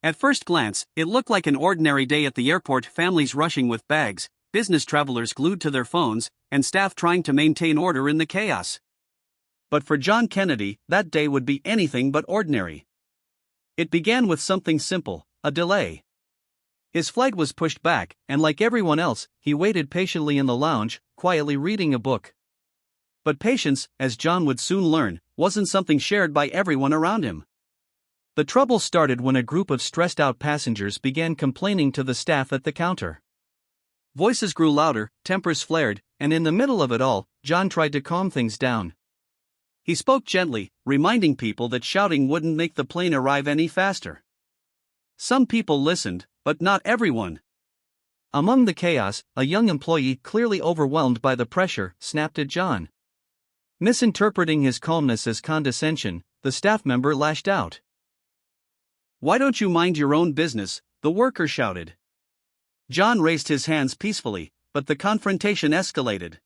At first glance, it looked like an ordinary day at the airport, families rushing with bags, business travelers glued to their phones, and staff trying to maintain order in the chaos. But for John Kennedy, that day would be anything but ordinary. It began with something simple, a delay. His flight was pushed back, and like everyone else, he waited patiently in the lounge, quietly reading a book. But patience, as John would soon learn, wasn't something shared by everyone around him. The trouble started when a group of stressed-out passengers began complaining to the staff at the counter. Voices grew louder, tempers flared, and in the middle of it all, John tried to calm things down. He spoke gently, reminding people that shouting wouldn't make the plane arrive any faster. Some people listened, but not everyone. Among the chaos, a young employee, clearly overwhelmed by the pressure, snapped at John. Misinterpreting his calmness as condescension, the staff member lashed out. "Why don't you mind your own business?" the worker shouted. John raised his hands peacefully, but the confrontation escalated.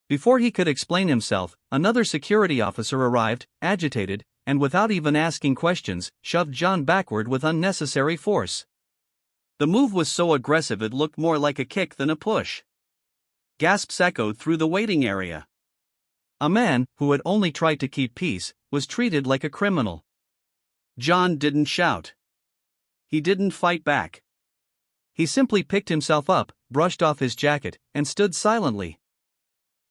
Before he could explain himself, another security officer arrived, agitated, and without even asking questions, shoved John backward with unnecessary force. The move was so aggressive it looked more like a kick than a push. Gasps echoed through the waiting area. A man, who had only tried to keep peace, was treated like a criminal. John didn't shout. He didn't fight back. He simply picked himself up, brushed off his jacket, and stood silently.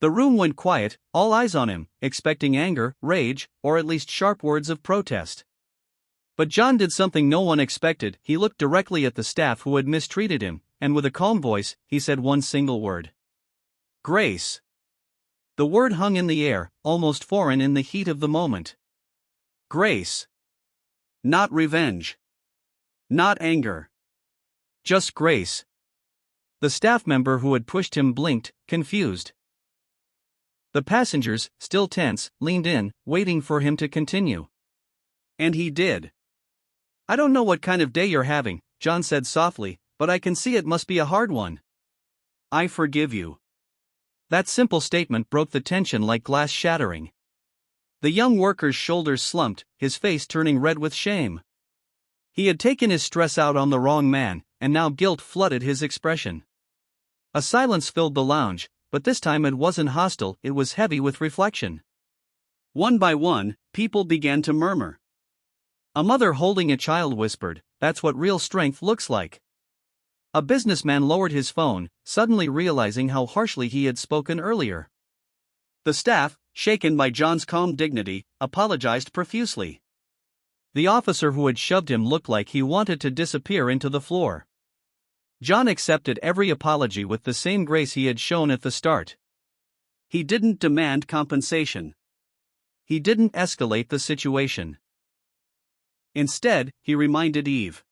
The room went quiet, all eyes on him, expecting anger, rage, or at least sharp words of protest. But John did something no one expected. He looked directly at the staff who had mistreated him, and with a calm voice, he said one single word. "Grace." The word hung in the air, almost foreign in the heat of the moment. Grace. Not revenge. Not anger. Just grace. The staff member who had pushed him blinked, confused. The passengers, still tense, leaned in, waiting for him to continue. And he did. "I don't know what kind of day you're having," John said softly, "but I can see it must be a hard one. I forgive you." That simple statement broke the tension like glass shattering. The young worker's shoulders slumped, his face turning red with shame. He had taken his stress out on the wrong man, and now guilt flooded his expression. A silence filled the lounge, but this time it wasn't hostile, it was heavy with reflection. One by one, people began to murmur. A mother holding a child whispered, "That's what real strength looks like." A businessman lowered his phone, suddenly realizing how harshly he had spoken earlier. The staff, shaken by John's calm dignity, apologized profusely. The officer who had shoved him looked like he wanted to disappear into the floor. John accepted every apology with the same grace he had shown at the start. He didn't demand compensation. He didn't escalate the situation. Instead, he reminded Eve.